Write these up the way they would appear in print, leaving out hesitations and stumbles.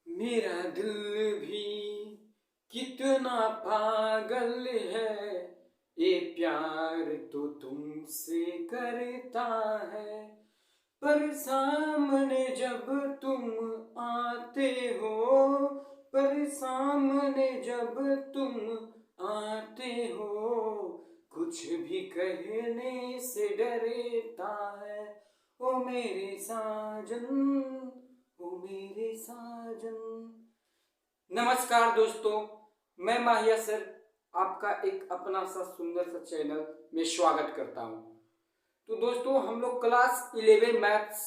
मेरा दिल भी कितना पागल है, ये प्यार तो तुमसे करता है, पर सामने जब तुम आते हो, पर सामने जब तुम आते हो, कुछ भी कहने से डरता है। ओ मेरे साजन, ओ मेरे साजन। नमस्कार दोस्तों, मैं माहिया सर आपका एक अपना सा सुंदर सा चैनल में स्वागत करता हूं। तो दोस्तों, हम लोग क्लास 11 मैथ्स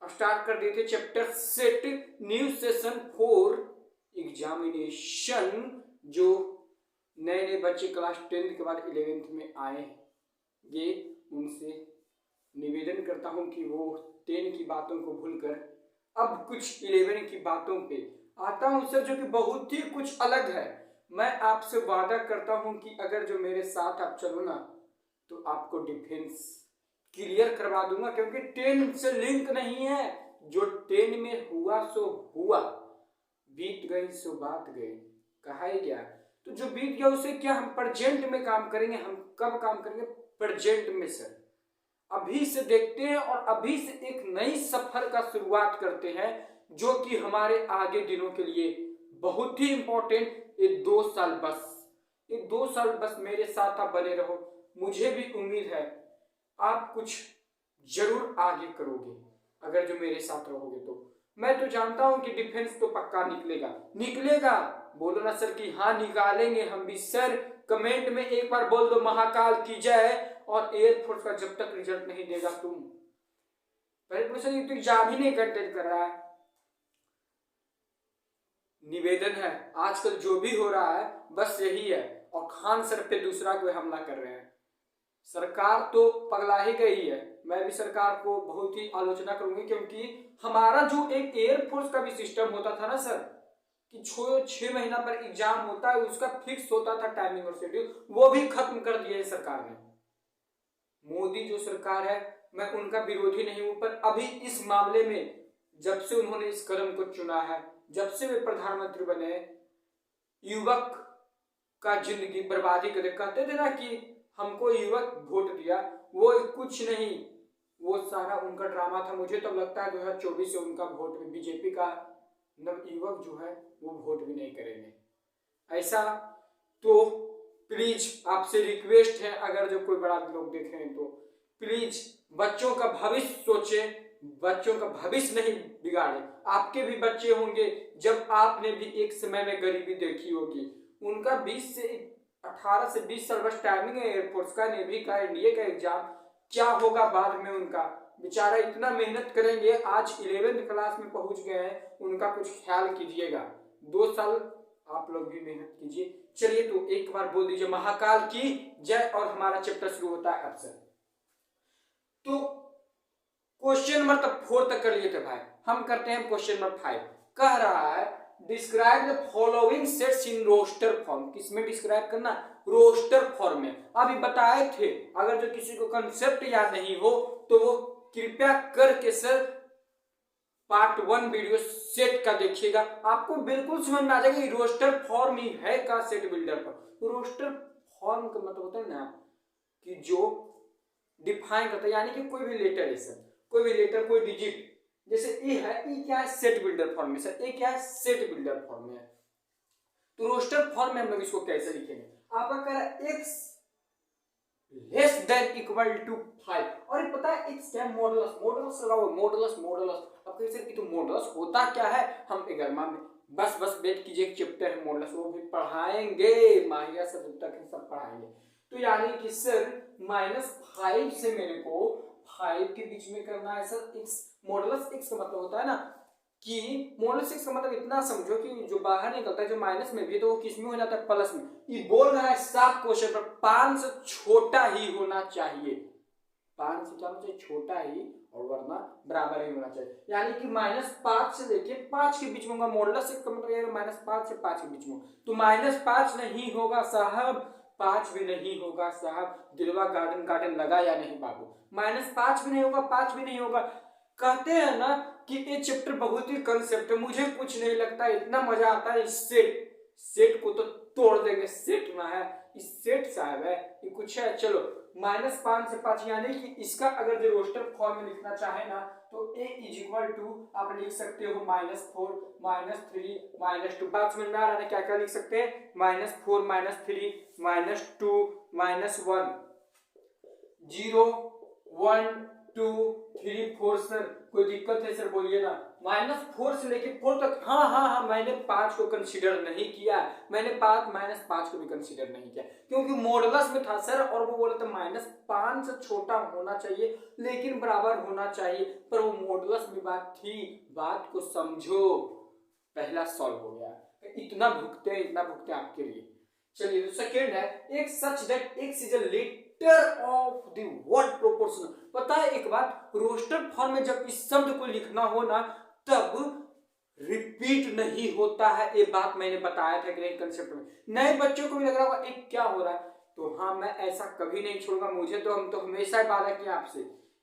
स्टार्ट कर दिए थे। Chapter set new session 4 examination. जो नए नए बच्चे क्लास 10 के बाद 11th में आए ये उनसे निवेदन करता हूं कि वो 10 की बातों को भूलकर अब कुछ 11 की बातों पे आता हूं सर, जो कि बहुत ही कुछ अलग है। मैं आपसे वादा करता हूं कि अगर जो मेरे साथ आप चलो ना तो आपको डिफेंस क्लियर करवा दूंगा, क्योंकि 10 से लिंक नहीं है। जो 10 में हुआ सो हुआ, बीत गई सो बात गई, कहा ही गया। तो जो बीत गया उसे क्या हम प्रेजेंट में काम करेंगे। हम कब काम करेंगे? प्रेजेंट में सर। अभी से देखते हैं और अभी से एक नई सफर का शुरुआत करते हैं, जो कि हमारे आगे दिनों के लिए बहुत ही इंपॉर्टेंट। ये 2 साल बस, ये 2 साल बस मेरे साथ आप बने रहो। मुझे भी उम्मीद है आप कुछ जरूर आगे करोगे अगर जो मेरे साथ रहोगे। तो मैं तो जानता हूं कि डिफेंस तो पक्का निकलेगा निकलेगा। बोलो ना सर कि हाँ निकालेंगे हम भी। सर कमेंट में एक बार बोल दो महाकाल की जय। और एयरफोर्स का जब तक रिजल्ट नहीं देगा तुम पहले क्वेश्चन तो एग्जाम ही नहीं कंटेक्ट कर रहा है। निवेदन है, आजकल जो भी हो रहा है बस यही है, और खान सर पे दूसरा कोई हमला कर रहे हैं। सरकार तो पगला ही गई है। मैं भी सरकार को बहुत ही आलोचना करूंगी, क्योंकि हमारा जो एक एयरफोर्स का भी सिस्टम होता था ना सर, कि 6 महीना पर एग्जाम होता है, उसका फिक्स होता था टाइमिंग और शेड्यूल, वो भी खत्म कर दिया है सरकार ने। मोदी जो सरकार है, मैं उनका विरोधी नहीं हूं, पर अभी इस मामले में जब से उन्होंने इस कदम को चुना है, जब से वे प्रधानमंत्री बने, युवक का जिंदगी बर्बादी कर। कहते थे ना कि हमको युवक वोट दिया, वो कुछ नहीं, वो सारा उनका ड्रामा था। मुझे तो लगता है 2024 से उनका वोट भी बीजेपी का नव युवक जो है वो वोट भी नहीं करेंगे ऐसा। तो प्लीज आपसे रिक्वेस्ट है, अगर जो कोई बड़ा लोग देख रहे हैं तो प्लीज बच्चों का भविष्य सोचे, बच्चों का भविष्य नहीं बिगाड़े। आपके भी बच्चे होंगे, जब आपने भी एक समय में गरीबी देखी होगी। उनका 18 से 20 साल बस टाइमिंग है एयरफोर्स का, नेवी का, इंडिया का एग्जाम। क्या होगा बाद में उनका? बेचारा इतना मेहनत करेंगे, आज 11th क्लास में पहुंच गए हैं, उनका कुछ ख्याल कीजिएगा। 2 साल आप लोग भी मेहनत कीजिए। चलिए तो एक बार बोल दीजिए महाकाल की जय, और हमारा चैप्टर शुरू होता है अब से। तो क्वेश्चन नंबर 4 तक कर लिए थे भाई, हम करते हैं क्वेश्चन नंबर 5। कह रहा है describe the following sets in roster form. किसमें डिस्क्राइब करना? रोस्टर फॉर्म में। अभी बताए थे, अगर जो किसी को कंसेप्ट याद नहीं हो तो वो कृपया करके सर पार्ट 1 वीडियो सेट का देखिएगा, आपको बिल्कुल समझ में आ जाएगा रोस्टर फॉर्म ही है का सेट बिल्डर पर। रोस्टर फॉर्म का मतलब होता है ना कि जो डिफाइन करता है, यानी कि कोई भी लेटर है सर, कोई भी लेटर, कोई डिजिट, जैसे ए है, ए क्या है? सेट बिल्डर फॉर्म में सर, ए क्या है? सेट बिल्डर फॉर्म में है। तो रोस्टर फॉर्म में हम लोग इसको कैसे लिखेंगे? आपका कह रहा है x less than equal to 5, और पता है x क्या है? मॉडुलस। मॉडुलस लगाओ, मॉडुलस मॉडुलस। अब कह सर कि तो मॉडुलस होता क्या है? हम 11वां में बस वेट कीजिए, एक चैप्टर है मॉडुलस, वो भी पढ़ाएंगे, माहिया सर जब तक सब पढ़ाएंगे। तो यानी कि सर -5 से मेरे को 5 के बीच में करना है सर x। मॉडुलस x का मतलब होता है ना कि मॉडुलस x का मतलब इतना समझो कि जो बाहर निकलता है, जो माइनस में भी, तो वो किस में हो जाता है? प्लस में। ये बोल रहा है साफ क्वेश्चन पर 5 से छोटा ही होना चाहिए। 5 से क्या होना चाहिए? छोटा ही, और वरना बराबर ही होना चाहिए। यानी कि -5 से लेके 5 के बीच में होगा। मॉडुलस x का मतलब -5 से 5 के बीच में। तो -5 नहीं होगा साहब, 5 भी नहीं होगा साहब। दिलवा गार्डन गार्डन लगा या नहीं बाबू? -5 भी नहीं होगा, 5 भी नहीं होगा। कहते हैं ना कि ये चैप्टर बहुत ही कंसेप्ट है, मुझे कुछ नहीं लगता इतना मजा आता है इस सेट को तो तोड़ देंगे। सेट ना है, इस सेट साहब है ये कुछ है। चलो -5 से 5 यानी कि इसका अगर जो रोस्टर फॉर्म में लिखना चाहे ना तो a इज इक्वल टू आप लिख सकते हो -4 -3 -2। बात समझ में आ रहा है क्या क्या लिख सकते हैं? -4 -3 -2 -1 0 1 2 3 4। सर कोई दिक्कत है सर बोलिए ना। -4 से लेके 4 तक। हाँ मैंने 5 को कंसीडर नहीं किया, मैंने -5 को भी कंसीडर नहीं किया क्योंकि मॉडुलस में था सर और वो बोला था -5 से छोटा होना चाहिए लेकिन बराबर होना चाहिए, पर वो मॉडुलस में बात थी। बात को समझो। पहला सॉल्व हो गया। इतना भुगते आपके लिए। चलिए सेकेंड है A such that x is a letter of the word proportional. पता है एक बात, रोस्टर फॉर्म में जब इस शब्द को लिखना हो ना तब रिपीट नहीं होता है। ये बात मैंने बताया था ग्रेड कंसेप्ट में। नए बच्चों को भी लग रहा होगा एक क्या हो रहा है, तो हाँ मैं ऐसा कभी नहीं छोड़ूंगा। मुझे तो हम तो हमेशा वादा किया आपसे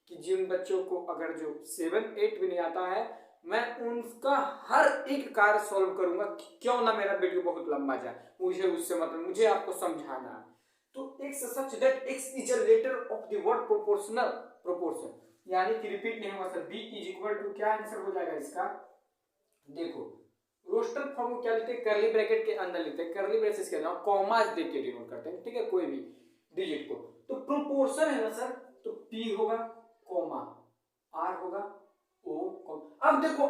कि जिन बच्चों को अगर जो 7 8 भी नहीं आता है मैं उनका हर एक कार्य सॉल्व करूंगा, क्यों ना मेरा वीडियो बहुत लंबा जाए, मुझे उससे मतलब मुझे आपको समझाना है। तो x such that x is a letter of the word proportional proportion यानी कि रिपीट नहीं होगा sir. b is equal to क्या आंसर हो जाएगा इसका? देखो रोस्टर फॉर्म को क्या लिखते हैं, करली ब्रैकेट के अंदर लिखते हैं, करली ब्रेसेस के अंदर कॉमा देख के डिनोट करते हैं, ठीक है, कोई भी डिजिट को। तो प्रोपोर्शन है ना सर, तो p होगा कॉमा r होगा ओ। अब देखो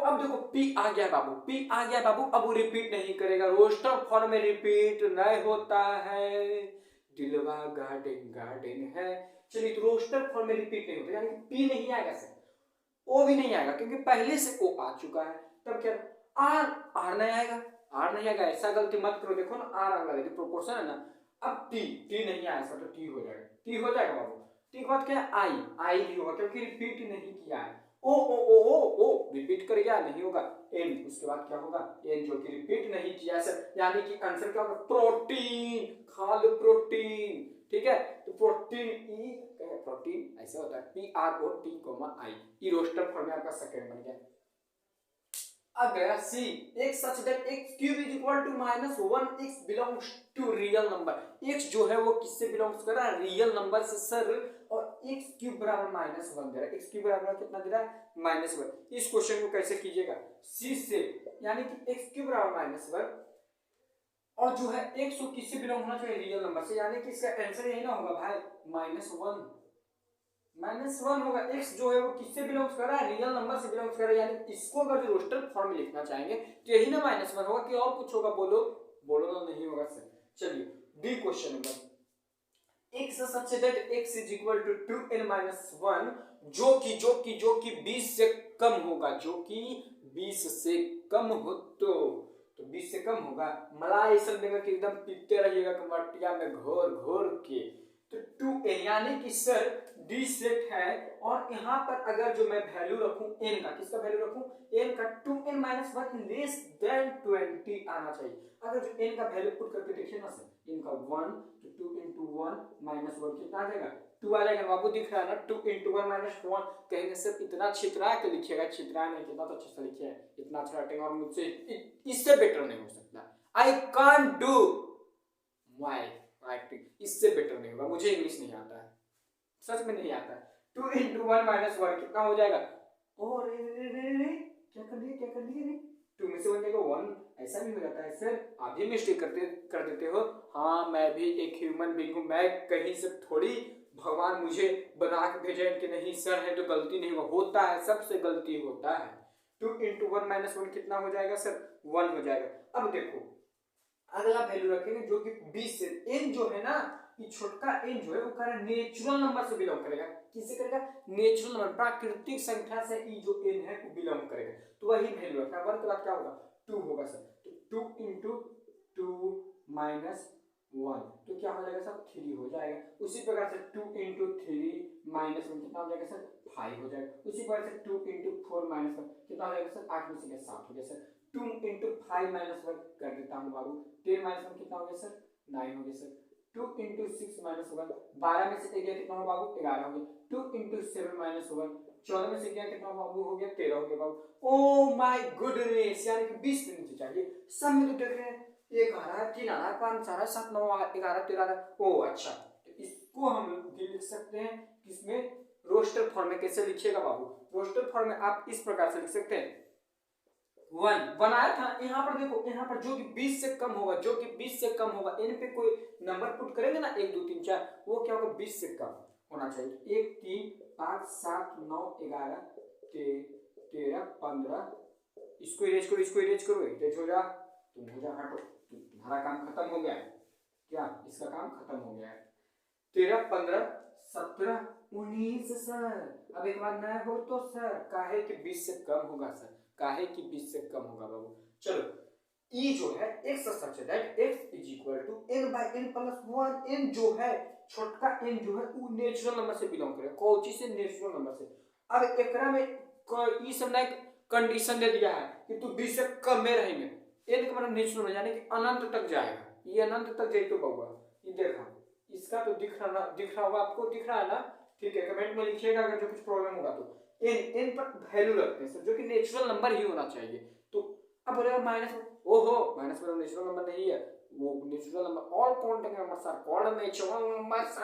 p आ गया बाबू, p आ गया बाबू। अब वो रिपीट नहीं करेगा, रोस्टर फॉर्म में रिपीट नहीं होता है। दिलवा गार्डन गार्डन है। चलिए तो रोस्टर फॉर्म में रिपीट नहीं होता यानी कि p नहीं आएगा सर, ओ भी नहीं आएगा क्योंकि पहले से ओ आ चुका है। तब क्या आर नहीं आएगा, आर नहीं आएगा। ऐसा गलती मत करो, देखो ना आर आ गया प्रोपोर्शन है ना। अब टी नहीं आया सर तो टी हो जाएगा, टी हो जाएगा बाबू। टी के बाद क्या है आई भी होगा क्योंकि रिपीट नहीं किया है। ओ रिपीट कर गया नहीं होगा। एन उसके बाद क्या होगा एन जो कि रिपीट नहीं किया सर यानी कि आंसर क्या होगा प्रोटीन। खा लो प्रोटीन, ठीक है। तो प्रोटीन ई प्रोटीन ऐसे होता है PROT, ई रोस्टर फॉर्म में आपका सेकंड बन गया। अब गया C x such that x cube is equal to -1 x belongs to real number. x जो है वो किससे बिलोंग्स कर रहा है? रियल नंबर से सर। और x क्यूब बराबर -1 दे रहा है। x क्यूब बराबर कितना दे रहा है? -1। इस क्वेश्चन को कैसे कीजिएगा? c से यानी कि x क्यूब बराबर -1 और जो है x को किससे बिलोंग होना चाहिए? रियल नंबर से, यानी कि इसका आंसर यही ना होगा भाई -1 होगा। x जो है वो किससे बिलोंग्स कर रहा है? रियल नंबर से बिलोंग्स कर रहा है, यानी इसको अगर रोस्टर फॉर्म में लिखना चाहेंगे तो यही ना -1 होगा कि और कुछ होगा? बोलो ना नहीं होगा सर। चलिए D question number x such that x is equal to 2n-1 जो कि 20 से कम होगा, जो कि 20 से कम हो तो 20 से कम होगा। मलाई ऐसा देगा कि एकदम पीटते रहिएगा कमटिया में घोर के। तो 2n यानी कि सर डी सेट है और यहाँ पर अगर जो मैं वैल्यू रखूं n का, किसका वैल्यू रखूं? n का 2n-1 लेस देन 20 आना चाहिए। अगर जो n का वैल्यू पुट करके देखिए ना सर, n का 1 तो 2 into 1 -1 कितना आ जाएगा? 2 आ जाएगा बाबू। दिख रहा है ना 2 into 1 -1। कहेंगे सर इतना छितरा के लिखिएगा, छितरा नहीं कितना तो अच्छा से लिखिए, इतना अच्छा राइटिंग और मुझसे इससे बेटर नहीं हो सकता। I can't do my writing, इससे बेटर नहीं होगा। मुझे इंग्लिश नहीं आता है, सच में नहीं आता है। 2 into 1 -1 कितना हो जाएगा? और क्या कर लिए रे? 2 में से 1 जाएगा 1। ऐसा भी हो जाता है सर, आप भी मिस्टेक कर देते हो। हाँ मैं भी एक ह्यूमन बीइंग हूँ, मैं कहीं से थोड़ी भगवान मुझे बना के भेजे कि नहीं सर है तो गलती नहीं होता है, सबसे गलती होता है। 2 into 1 -1 कितना हो जाएगा सर? 1 हो जाएगा। अब देखो अगला वैल्यू रखेंगे जो कि 20 से n जो है ना, ये छोटका n जो है वो करेगा नेचुरल नंबर से बिलोंग करेगा। किससे करेगा? नेचुरल नंबर, प्राकृतिक संख्या से ई जो n है वो बिलोंग करेगा। तो वही वैल्यू रखना। 1 के बाद क्या होगा? 2 होगा सर। तो 2 into 2 -1 तो क्या हो जाएगा सर? 3 हो जाएगा। उसी प्रकार से 2 into 3 -1 कितना हो जाएगा सर? 5 हो जाएगा। उसी प्रकार से 2 into 4 -1 कितना हो जाएगा सर? 8 में से 7 हो गया सर। 2 into 5 -1 कर देता हूँ बाबू। 10 -1 कितना हो गया सर? 9 हो गया सर। 2 into 6 -1 12 में से 1 कितना हो बाबू? 11 हो गया। 2 into 7 -1 14 में से क्या कितना बाबू हो गया, 13 हो गया बाबू। ओ माय गुडनेस, यानी कि 20 दिन नीचे चाहिए। सब में तो देख रहे हैं 1 आ रहा है, 3 आ रहा है, 5 आ रहा है, 7 9 11 13 आ रहा है। ओ अच्छा, तो इसको हम लिख सकते हैं किसमें, रोस्टर फॉर्म में। कैसे लिखिएगा बाबू, रोस्टर फॉर्म में आप इस प्रकार से लिख सकते हैं, 1 आया था यहाँ पर, देखो यहाँ पर जो कि 20 से कम होगा, जो कि 20 से कम होगा, इन पे कोई नंबर पुट करेंगे ना 1 2 3 4, वो क्या होगा, 20 से कम होना चाहिए। 1 3 5 7 9 11 13 15, इसको इरेज करो, इसको इरेज करो, इरेज हो जा, तुम हो जा, हटो, तुम्हारा काम खत्म हो गया है, क्या इसका काम खत्म हो गया है। 13 15 17 19 सर। अब एक बार नया हो तो सर काहे कि 20 से कम होगा सर, काहे कि 20 से कम होगा बाबू। चलो ई जो है x सच है that x is equal to n by n plus 1। n जो है छोटका n जो है वो नेचुरल नंबर से बिलोंग करेगा, कौन चीज से, नेचुरल नंबर से। अब एकरा में ई सब ने कंडीशन दे दिया है कि तू 20 से कम में रहेंगे, n का मतलब नेचुरल में, यानी कि अनंत तक जाएगा, ये अनंत तक जाए तो बाबू ये देखा, इसका तो दिख रहा होगा आपको, दिख रहा है ना, ठीक है, कमेंट में लिखिएगा अगर जो कुछ प्रॉब्लम होगा तो। n पर वैल्यू रखते हैं सर, जो कि नेचुरल नंबर ही होना चाहिए। तो अब बोलेगा माइनस, ओहो माइनस में नेचुरल नंबर नहीं है, वो natural number, all counting numbers are called natural numbers.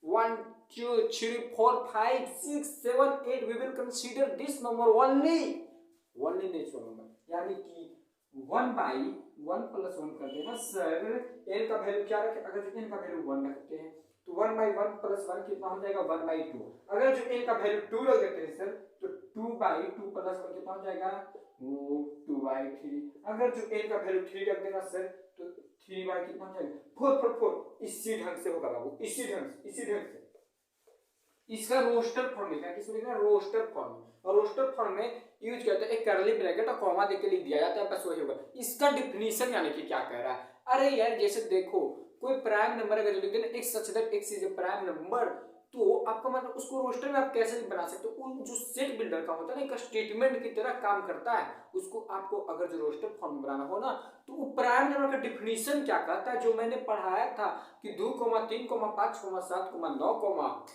1 2 3 4 5 6 7 8 we will consider this number only natural number, यानी कि 1 बाई 1 प्लस 1 कर देना सर। n का वैल्यू क्या रखे, अगर n का वैल्यू 1 रखते हैं तो 1 बाई 1 प्लस 1 कितना हो जाएगा, 1 बाई 2। अगर जो n का वैल्यू 2 रख देते हैं सर तो 2 बाई 2 प्लस 1 कितना हो जाएगा, वो 2 बाई 3। अगर जो n का वैल्यू 3 रख देगा सर तो 3 बाई कितना हो जाएगा, 4 4 4। इसी ढंग से होगा बाबू, इसी ढंग से। इसका रोस्टर फॉर्म लिखा है, किसमें लिखा है, रोस्टर फॉर्म। और रोस्टर फॉर्म में यूज किया जाता है एक कर्ली ब्रैकेट और कॉमा देके लिख दिया जाता है, बस वही होगा। इसका डिफिनीशन यानी कि क्या कह रहा है, अरे यार जैसे देखो कोई प्राइम नंबर अगर लिख देना x such that x is a prime number, तो आपका मतलब उसको रोस्टर में आप कैसे बना सकते हो, जो सेट बिल्डर का होता है ना, एक स्टेटमेंट की तरह काम करता है। उसको आपको अगर जो रोस्टर फॉर्म बनाना हो ना, तो वो प्राइम नंबर का डिफिनीशन क्या कहता है, जो मैंने पढ़ाया था कि 2 3 5 7 9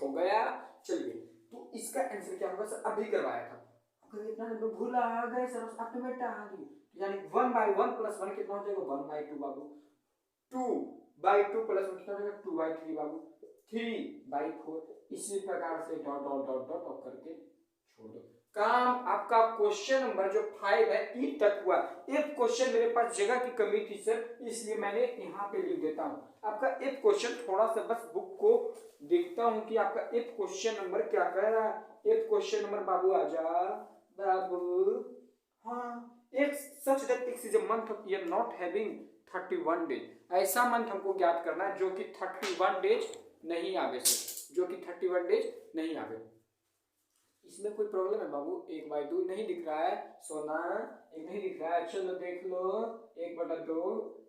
हो गया। चलिए तो इसका आंसर क्या होगा सर, अभी करवाया था, अगर इतना भूल आ गए सर आपने बेटा आ गई, यानी 1 बाई 1 प्लस 1 कितना हो जाएगा, 1 बाई 2 बाबू। 2 बाई 2 प्लस 1 कितना हो जाएगा, 2 बाई 3 बाबू। 3 बाई 4, इसी प्रकार से dot dot dot dot of करके छोड़ दो। काम आपका क्वेश्चन नंबर जो 5 है ई तक हुआ। एक क्वेश्चन मेरे पास जगह की कमी थी सर, इसलिए मैंने यहाँ पे लिख देता हूँ आपका एक क्वेश्चन, थोड़ा सा बस बुक को देखता हूँ कि आपका एक क्वेश्चन नंबर क्या कह रहा है। एक क्वेश्चन नंबर बाबू आजा बाबू, हाँ, x such that x is a month of year not having 31 days। ऐसा मंथ हमको ज्ञात करना है जो कि 31 डेज नहीं आवे सर, जो कि 31 डेज नहीं आवे। इसमें कोई प्रॉब्लम है बाबू, 1 बाई 2 नहीं दिख रहा है सोना, एक नहीं दिख रहा है, चलो देख लो 1/2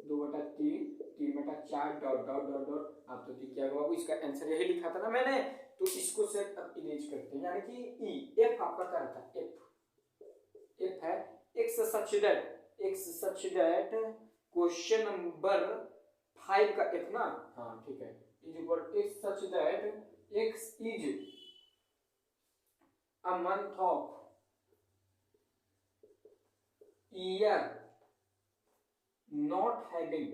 2/3 3/4 डॉट डॉट डॉट डॉट। आप तो ठीक है बाबू, इसका आंसर यही लिखा था ना मैंने, तो इसको सेट अब इरेज करते हैं, यानी कि ई एफ आपका क्या था, एफ है x such that question number 5 का f ना, हाँ ठीक है, is equal x such that x is a month of year not having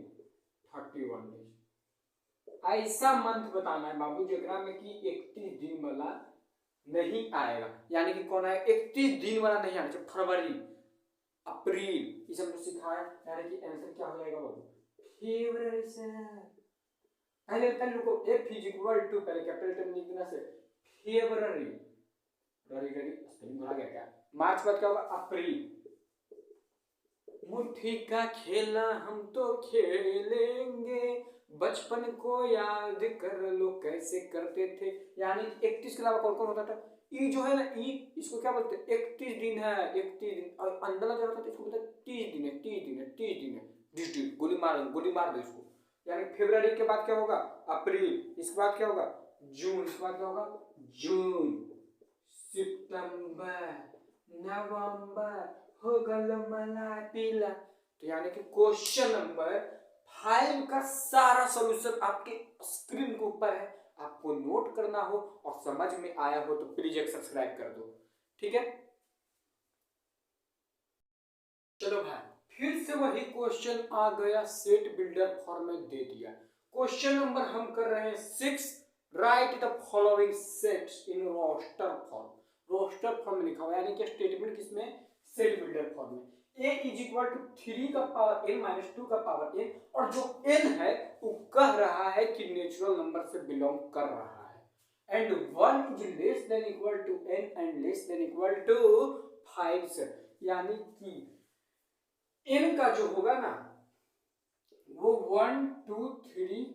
31 days। ऐसा मंथ बताना है बाबू जेकरा में कि 31 दिन वाला नहीं आएगा, यानी कि कौन आएगा, 31 दिन वाला नहीं आना चाहिए। फरवरी अप्रैल ये सब सिखाया, यानी कि आंसर क्या हो जाएगा बाबू, फरवरी से। पहले रुको, f इज इक्वल टू पहले कैपिटल लेटर लिख देना से फरवरी, स्पेलिंग भरा गया क्या, मार्च बाद क्या होगा, अप्रैल। मुट्ठी का खेलना हम तो खेलेंगे, बचपन को याद कर लो कैसे करते थे। यानी 31 के अलावा कौन कौन होता था, ई जो है ना, ई इसको क्या बोलते हैं, 31 दिन है, 31 दिन। और अंदर जो होता है इसको बोलते हैं 30 दिन है, 30 दिन है, 30 दिन है, गोली मार दो इसको। यानी फरवरी के बाद क्या होगा, अप्रैल, इसके बाद क्या होगा, जून, इसके बाद क्या होगा, जून, सितंबर, नवंबर, हो गल मला पीला। तो यानी कि क्वेश्चन नंबर 5 का सारा सॉल्यूशन आपके स्क्रीन के ऊपर है, आपको नोट करना हो और समझ में आया हो तो प्लीज एक सब्सक्राइब कर दो। ठीक है। चलो भाई, फिर से वही क्वेश्चन आ गया, सेट बिल्डर फॉर्म में दे दिया। क्वेश्चन नंबर हम कर रहे हैं 6, write the following sets in roster form. Roster form में लिखा हुआ है, यानी कि स्टेटमेंट किसमें, सेट बिल्डर फॉर्म में। a इज इक्वल टू 3 का पावर n माइनस 2 का पावर n, और जो n है वो कह रहा है कि नेचुरल नंबर से बिलोंग कर रहा है, and 1 is less than equal to n and less than equal to 5, यानी कि n का जो होगा ना वो 1 2 3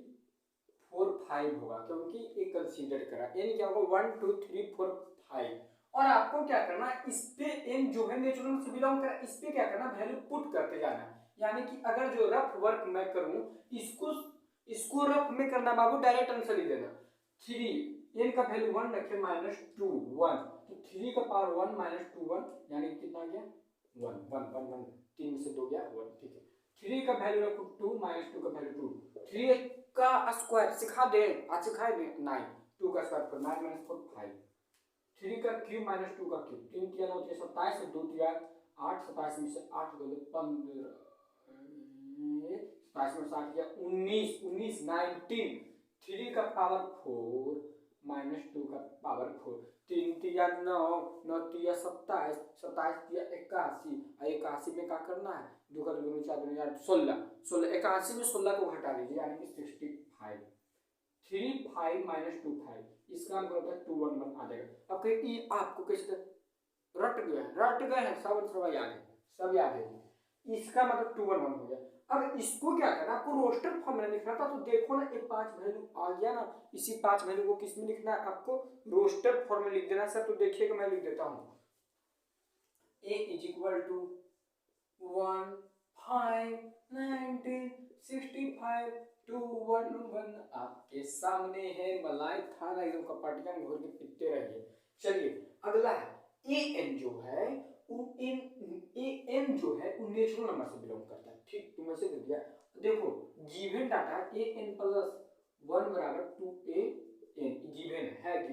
4 5 होगा, क्योंकि ये कंसीडर करा। n क्या होगा 1 2 3 4 5, और आपको क्या करना है, इस पे n जो है नेचुरल से बिलोंग कर, इस पे क्या करना, वैल्यू पुट करते जाना। यानी कि अगर जो रफ वर्क मैं करूं, इसको रफ में करना बाबू, डायरेक्ट आंसर लिख देना। 3 n का वैल्यू 1 रखे माइनस 2 1, तो 3 का पावर 1 माइनस 2 1, यानी कितना आ गया 1 1 1 1, 3 से 2 गया 1, ठीक है। 3 का वैल्यू रखो 2 माइनस 2 का वैल्यू 2, 3 का स्क्वायर सिखा दे, आज सिखाए दे 9, 2 का स्क्वायर 9 माइनस 4 5, 3 का क्यूब माइनस 2 का क्यूब, 3 3 9 27, 2 3 8, 27 में से 8 गए 15, 27 में 7 गया 19, 19 19, 3 का पावर 4 माइनस 2 का पावर 4, 3 3 9, 9 3 27, 27 3 81, 81 में क्या करना है, 2 का 2 4 2 8 16, 16 81 में 16 को घटा दीजिए, यानी कि 65, 3 5 माइनस 2 5, इसका आंसर होता है 2 1 1 आ जाएगा। अब कहीं ये आपको कैसे रट गए हैं, सब याद है, सब याद है, इसका मतलब 2 1 1 हो गया। अब इसको क्या करना, आपको रोस्टर फॉर्म में लिखना था, तो देखो ना ये 5 वैल्यू आ गया ना, इसी 5 वैल्यू को किस में लिखना है, आपको रोस्टर फॉर्म में लिख देना। सर तो देखिएगा मैं लिख देता हूँ, a इज इक्वल टू 1 5 19 65 2 1 1, आपके सामने है, मलाई थाना एकदम कपाटिया में घोर के पीते रहिए। चलिए अगला है ए एन जो है जो है वो नेचुरल नंबर से बिलोंग करता है, ठीक, तुम ऐसे दे दिया। देखो given data A N plus 1 बराबर 2 a n गिवन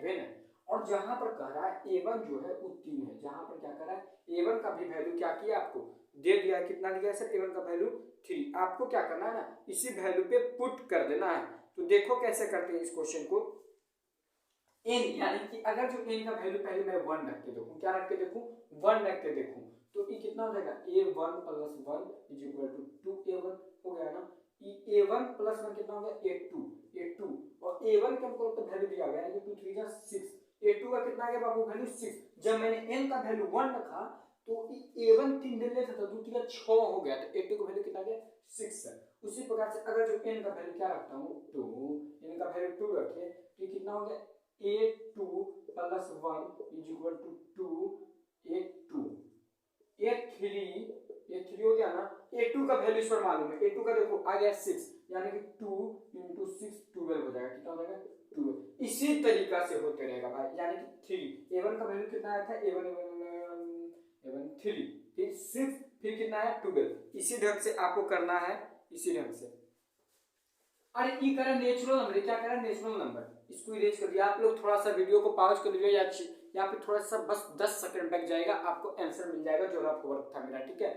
है, और जहां पर कह रहा है a1 जो है वो 3 है, जहां पर क्या कर रहा है a1 का भी वैल्यू क्या किया आपको दे दिया, कितना दिया सर, a1 का वैल्यू 3, आपको क्या करना है ना, इसी वैल्यू पे पुट कर देना है। तो देखो कैसे करते हैं इस क्वेश्चन को, n यानी कि अगर जो n का वैल्यू पहले मैं 1 रख के देखूं, क्या रख के देखूं, 1 रख के देखूं, तो ये कितना हो जाएगा, a1 plus 1 is equal to 2a1 हो गया ना, a1 प्लस 1 कितना हो गया a2, और a1 का हमको तो वैल्यू दिया गया है 2 3 जा 6, a2 का कितना आ गया बाबू वैल्यू 6, जब मैंने n का वैल्यू 1 रखा तो a1 3 दिन लेता था, 2 3 6 हो गया, तो a2 का वैल्यू कितना गया 6 है। उसी प्रकार से अगर जो n का वैल्यू क्या रखता हूं 2, n का वैल्यू 2 रखे तो कितना हो गया a2 plus 1 is equal to 2 a2, a3 हो गया ना, a2 का वैल्यू इस पर मालूम है, a2 का देखो आ गया 6, यानी कि 2 × 6 12 हो जाएगा, कितना हो जाएगा 12। इसी तरीका से होते रहेगा भाई, यानी कि 3 a1 का वैल्यू कितना आया था a1 3, फिर 6, फिर कितना है 12, इसी ढंग से आपको करना है, इसी ढंग से। अरे ये करें नेचुरल नंबर, क्या करें नेचुरल नंबर, इसको इरेज कर दिया। आप लोग थोड़ा सा वीडियो को पॉज कर लीजिए, या फिर थोड़ा सा बस 10 सेकंड बैक जाएगा, आपको आंसर मिल जाएगा जो रफ वर्क था मेरा, ठीक है।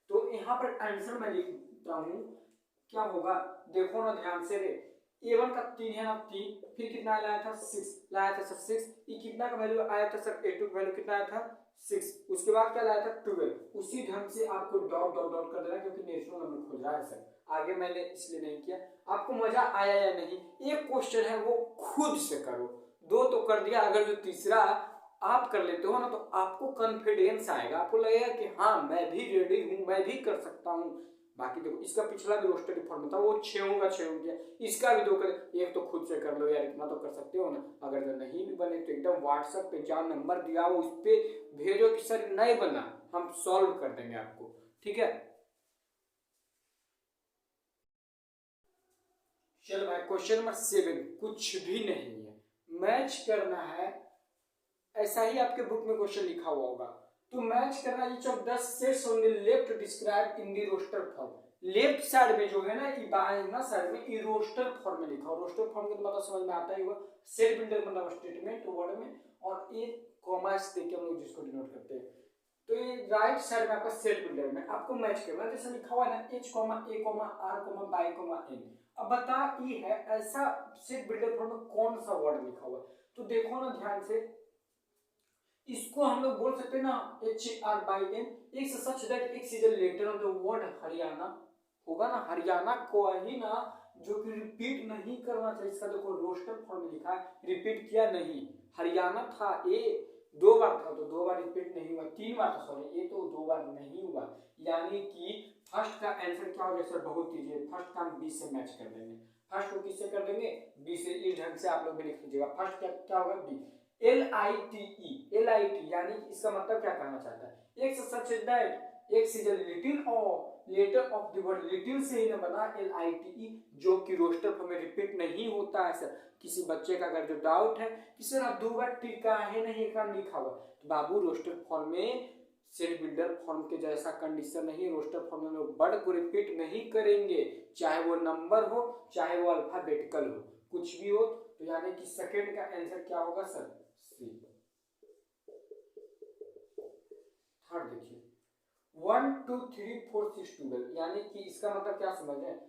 तो यहाँ पर आंसर मैं लिखता हूँ, क्या होगा देखो ना ध्यान से, a1 का 3 है ना 3, फिर कितना लाया था 6 लाया था सर 6, ये कितना का वैल्यू आया था सर a2 का वैल्यू कितना आया था 6, उसके बाद क्या लाया था 12, उसी ढंग से आपको डॉट डॉट डॉट कर देना, क्योंकि नेचुरल नंबर खोज रहा है सर, आगे मैंने इसलिए नहीं किया। आपको मजा आया या नहीं, एक क्वेश्चन है वो खुद से करो, 2 तो कर दिया, अगर जो तीसरा आप कर लेते हो ना तो आपको कॉन्फिडेंस आएगा, आपको लगेगा कि हाँ मैं भी रेडी हूँ, मैं भी कर सकता हूँ। बाकी देखो इसका पिछला भी रोस्टर फॉर्म था, वो 6 का 6 किया, इसका भी 2 कर, एक तो खुद से कर लो यार, इतना तो कर सकते हो ना। अगर जो नहीं भी बने तो एकदम व्हाट्सएप पे जहाँ नंबर दिया हो उस पे भेजो कि सर नहीं बना, हम सॉल्व कर देंगे आपको, ठीक है। चलो भाई क्वेश्चन नंबर 7 कुछ भी नहीं है, मैच करना है, ऐसा ही आपके बुक में क्वेश्चन लिखा हुआ होगा, तो मैच करना each of 10 sets on the left describe in the roster form. Left side में जो है ना, ये बाएं साइड में ये रोस्टर फॉर्म में लिखा हो, रोस्टर फॉर्म का तो मतलब समझ में आता ही होगा, सेट बिल्डर मतलब स्टेटमेंट वर्ड में, और ये कॉमास देके हम लोग जिसको डिनोट करते हैं। तो ये राइट साइड में आपका सेट बिल्डर में आपको मैच करना है, जैसे लिखा हुआ है ना H, A, R, Y, N। अब बता ये है ऐसा सेट बिल्डर फॉर्म में कौन सा वर्ड लिखा हुआ है, तो देखो ना ध्यान से, इसको हम लोग बोल सकते हैं ना HRYN, A such that A सीजन letter of the word Haryana होगा ना, हरियाणा को ही ना जो कि रिपीट नहीं करना चाहिए। इसका देखो रोस्टर फॉर्म में लिखा है, रिपीट किया नहीं, हरियाणा था ये 2 बार था तो 2 बार रिपीट नहीं हुआ, 3 बार था सॉरी, ये तो 2 बार नहीं हुआ, यानी कि फर्स्ट का आंसर क्या हो गया सर, बहुत ईजी, फर्स्ट का हम बी से मैच कर देंगे। फर्स्ट को किससे कर देंगे, बी से। इस ढंग से आप लोग भी लिख लीजिएगा, फर्स्ट क्या होगा बी। LITE यानी इसका मतलब क्या कहना चाहता है, A such that A is little और letter of the word little से ही ना बना LITE, जो कि रोस्टर फॉर्म में रिपीट नहीं होता है सर। किसी बच्चे का अगर जो डाउट है कि सर आप 2 बार टिका है नहीं काम लिखा हुआ, तो बाबू रोस्टर फॉर्म में सेट बिल्डर फॉर्म के जैसा कंडीशन नहीं, रोस्टर फॉर्म में लोग वर्ड को रिपीट नहीं करेंगे, चाहे वो नंबर हो चाहे वो अल्फाबेटिकल हो, कुछ भी हो। तो यानी कि सेकंड का आंसर क्या होगा सर, सी। थर्ड देखिए 1 2 3 4 6 12, यानी कि इसका मतलब क्या समझे,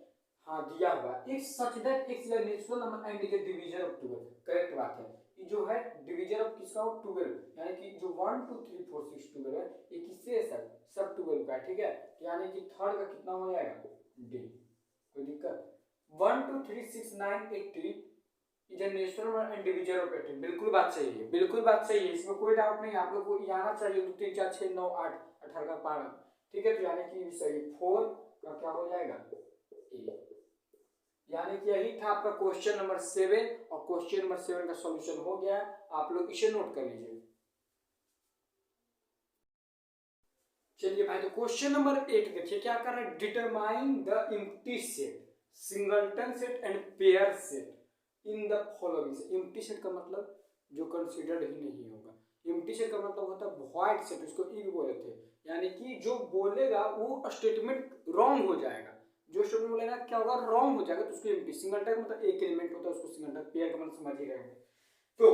हाँ दिया हुआ एक such that x is natural number and is a divisor of 12, correct बात है। ये जो है डिवीजर ऑफ किसका हो, 12, यानी कि जो 1 2 3 4 6 12 है ये किससे है सर, सब 12 का, ठीक है। यानी कि थर्ड का कितना हो जाएगा, डी। कोई दिक्कत, 1 2 3 6 9 8 3 is a natural number and divisor of 18, बिल्कुल बात सही है, बिल्कुल बात सही है, इसमें कोई डाउट नहीं, आप लोग को ये आना चाहिए 2 3 4 6 9 8 18 का पारा, ठीक है। तो यानी कि सही 4 का क्या हो जाएगा, ए। यानी कि यही था आपका क्वेश्चन नंबर 7, और क्वेश्चन नंबर 7 का सॉल्यूशन हो गया, आप लोग इसे नोट कर लीजिए। चलिए भाई, तो क्वेश्चन नंबर 8 देखिए क्या कर रहा है, determine the empty set, singleton set and pair set in the following. Empty set का मतलब जो कंसीडर्ड ही नहीं होगा, एम्प्टी सेट का मतलब होता है वॉइड सेट, उसको ई भी बोले थे, यानी कि जो बोलेगा वो स्टेटमेंट रॉन्ग हो जाएगा, जो स्टेटमेंट बोलेगा क्या होगा, रॉन्ग हो जाएगा, तो उसको एम्प्टी। सिंगलटन का मतलब एक एलिमेंट होता है, उसको सिंगलटन, पेयर का मतलब समझ ही रहे होंगे। तो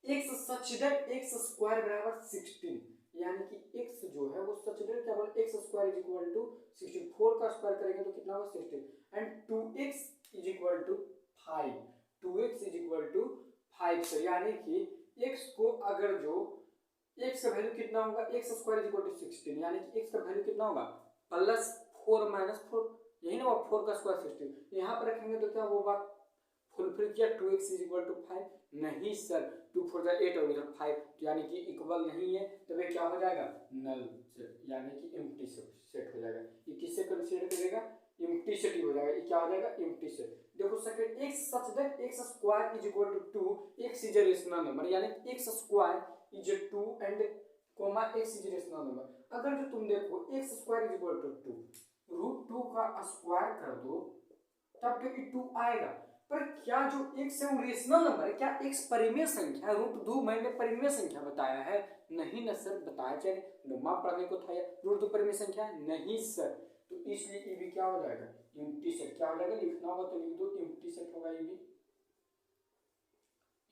x such that x square बराबर 16, यानी कि x जो है वो सच दैट क्या बोले, x square is equal to 16, 4 का स्क्वायर करेंगे तो कितना होगा 16, and 2x is equal to 5, 2x is equal to 5 से, यानी कि x को अगर जो x का वैल्यू कितना होगा, x square is equal to 16, यानी कि x का वैल्यू कितना होगा प्लस 4 माइनस 4, यही ना, 4 का स्क्वायर 16, यहाँ पर रखेंगे तो क्या वो बात फुलफिल किया, 2x इज इक्वल टू 5, नहीं सर 2 4 जा 8 और इधर 5, यानी कि इक्वल नहीं है, तब ये क्या हो जाएगा, नल सेट, यानी कि एम्प्टी सेट हो जाएगा। ये किससे कंसीडर करेगा, एम्प्टी सेट ही हो जाएगा, ये क्या हो जाएगा, एम्प्टी सेट। देखो second, x such that x square is equal to 2, x is a rational number, यानी x square is 2 and comma x is a rational number. अगर जो तुम देखो x square is equal to 2, root 2 का square कर दो तब तो ये 2 आएगा, पर क्या जो x है वो रेशनल नंबर है, क्या x परिमेय संख्या, रूट 2 मैंने परिमेय संख्या बताया है, नहीं ना सर, बताया चाहिए नोमा पढ़ने को था, रूट 2 परिमेय संख्या है नहीं सर, तो इसलिए ये भी क्या हो जाएगा, एम्प्टी सेट। क्या हो जाएगा, लिखना होगा तो लिख दो, एम्प्टी सेट होगा, ये भी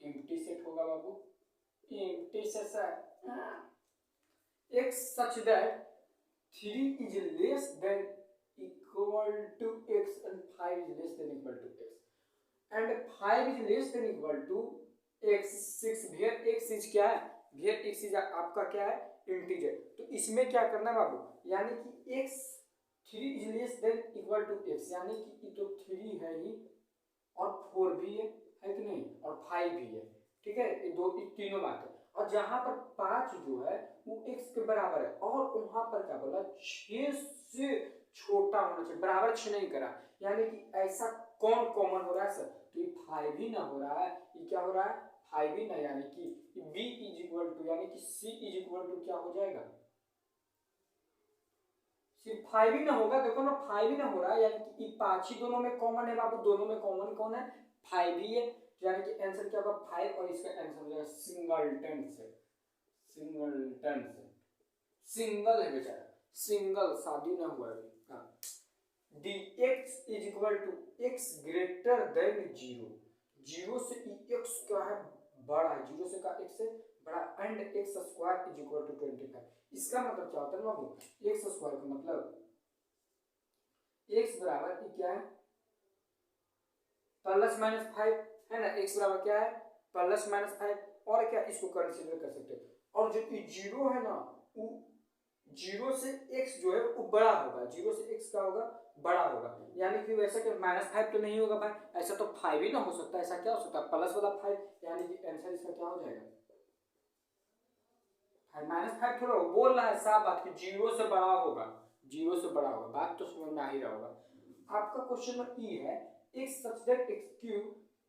एम्प्टी सेट होगा बाबू, empty set sir. x such that 3 is less than equal to x and 5 is less than equal to x and 5 is less than equal to x 6, where x is क्या है, where x is आपका क्या है, integer. तो इसमें क्या करना है बाबू, यानी कि x 3 is less than equal to x, यानी कि ये तो 3 है ही और 4 भी है कि नहीं, और 5 भी है, ठीक है, ये दो तीनों बात है। और जहां पर 5 जो है वो x के बराबर है, और वहां पर क्या बोला 6 से छोटा होना चाहिए, बराबर 6 नहीं करा, यानी कि ऐसा कौन कॉमन हो रहा है सर, तो ये 5 ही ना हो रहा है, ये क्या हो रहा है 5 ही ना, यानी कि b इज इक्वल टू, यानी कि c इज इक्वल टू क्या हो जाएगा, सिर्फ 5 ही ना होगा, देखो ना 5 ही ना हो रहा है, यानी कि 5 ही दोनों में कॉमन है बाबू, दोनों में कॉमन कौन है, 5 ही है, यानी कि आंसर क्या होगा 5, और इसका आंसर हो जाएगा सिंगलटन से, सिंगलटन से, सिंगल है बेचारा, सिंगल, शादी ना हुआ अभी। हाँ, dx is equal to x greater than 0, 0 से x क्या है बड़ा है, 0 से का x से बड़ा, and x square is equal to 25। इसका मतलब क्या होता है बाबू, x स्क्वायर का मतलब x बराबर क्या है प्लस माइनस 5 है ना, x बराबर क्या है प्लस माइनस 5, और क्या इसको कंसीडर कर सकते हैं। और जो कि 0 है ना, वो 0 से x जो है वो बड़ा होगा, 0 से x का होगा बड़ा होगा, यानी कि वैसा कि -5 तो नहीं होगा भाई, ऐसा तो 5 ही ना हो सकता, ऐसा क्या हो सकता है प्लस वाला 5, यानी कि आंसर इसका क्या हो जाएगा -5 थोड़ा बोल रहा है, साफ बात कि 0 से बड़ा होगा, 0 से बड़ा होगा, बात तो समझ में आ ही रहा होगा। आपका क्वेश्चन नंबर ई है x such that x cube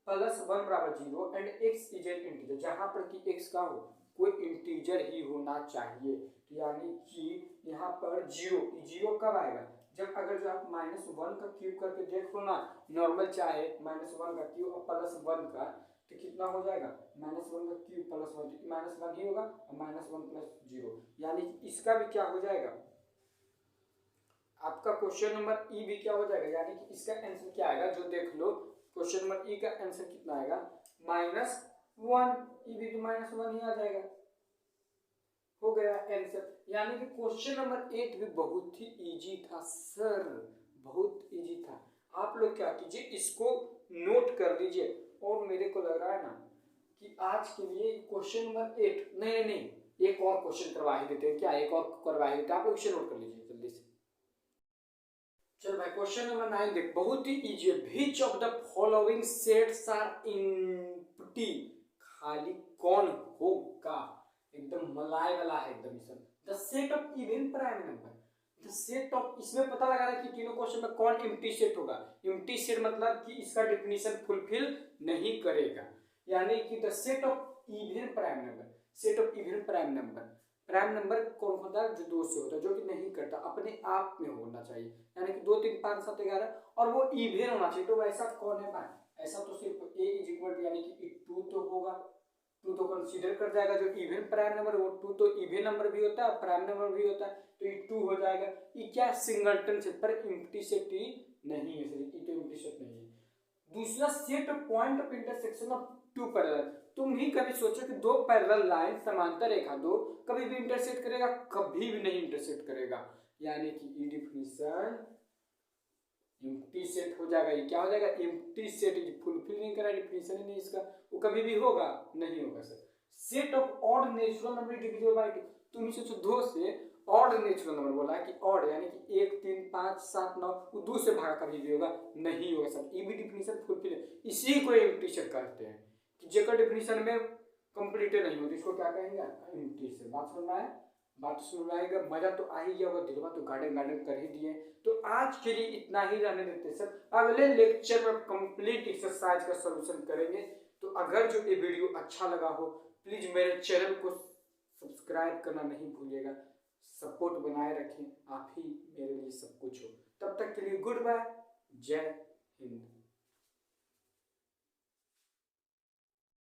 plus 1 बराबर 0 and x is an integer, जहां पर कि x का हो कोई इंटीजर ही होना चाहिए, यानी कि यहाँ पर 0 कब आएगा, जब अगर जो आप -1 का क्यूब करके देखो ना, नॉर्मल चाहे -1 का क्यूब और +1 का, तो कितना हो जाएगा -1 का क्यूब प्लस 1, -1 ही होगा और -1 + 0, यानी इसका भी क्या हो जाएगा आपका क्वेश्चन नंबर ई भी क्या हो जाएगा, यानी कि इसका आंसर क्या आएगा, जो देख लो क्वेश्चन नंबर ई का आंसर कितना आएगा -1, ई भी तो -1 ही आ जाएगा, हो गया आंसर। यानी कि क्वेश्चन नंबर 8 भी बहुत ही इजी था सर, बहुत इजी था। आप लोग क्या कीजिए, इसको नोट कर लीजिए, और मेरे को लग रहा है ना कि आज के लिए क्वेश्चन नंबर 8 नहीं एक और क्वेश्चन करवा ही देते हैं, क्या एक और करवा ही देते हैं, आप लोग इसे नोट कर लीजिए जल्दी से। चलो भाई क्वेश्चन नंबर 9 देख, बहुत ही इजी है। Which of the following sets are empty, खाली कौन होगा, एकदम मलाई वाला है एकदम sir. The set of even prime number, the set of, इसमें पता लगा रहा है कि तीनों क्वेश्चन में कौन एम्प्टी सेट होगा। एम्प्टी सेट मतलब कि इसका डेफिनेशन फुलफिल नहीं करेगा, यानी कि the set of even prime number, set of even prime number, prime number कौन होता है जो 2 से होता है, जो कि नहीं करता, अपने आप में होना चाहिए, यानी कि 2 3 5 7 11, और वो इवन होना चाहिए। तो वैसा कौन है भाई, ऐसा तो सिर्फ a इज इक्वल यानी कि 2 तो होगा, 2 तो कंसीडर कर जाएगा, जो इवन प्राइम नंबर वो 2 तो इवन नंबर भी होता है प्राइम नंबर भी होता है, तो ये 2 हो जाएगा। ये क्या सिंगलटन सेट पर एम्प्टी सेट ही नहीं है सर, ये तो एम्प्टी सेट नहीं है। दूसरा set point of intersection of 2 parallel, तुम ही कभी सोचो कि 2 पैरेलल लाइन समांतर रेखा दो कभी भी इंटरसेक्ट करेगा, कभी भी नहीं इंटरसेक्ट करेगा, यानी कि ये डिफिनीशन एम्प्टी सेट हो जाएगा। ये क्या हो जाएगा एम्प्टी सेट, फुलफिल नहीं करा डिफिनीशन ही नहीं इसका, वो कभी भी होगा नहीं होगा sir. Set of odd natural number divisible by 2, तुम ही सोचो 2 से ऑड नेचुरल नंबर बोला है कि ऑड, यानी कि 1 3 5 7 9, वो 2 से भागा कभी भी होगा नहीं होगा सर, ये भी डिफिनीशन फुलफिल है। इसी को एम्प्टी सेट कहते हैं कि जेकर डिफिनीशन में कंप्लीट नहीं होती, इसको क्या कहेंगे एम्प्टी सेट। बात समझ में आया, बात सुन रहा है, मजा तो आ ही गया होगा, दिलवा तो गार्डन गार्डन कर ही दिए। तो आज के लिए इतना ही रहने देते सर, अगले लेक्चर में कंप्लीट एक्सरसाइज का सॉल्यूशन करेंगे। तो अगर जो ये वीडियो अच्छा लगा हो प्लीज मेरे चैनल को सब्सक्राइब करना नहीं भूलिएगा, सपोर्ट बनाए रखें, आप ही मेरे लिए सब कुछ हो। तब तक के लिए गुड बाय, जय हिंद।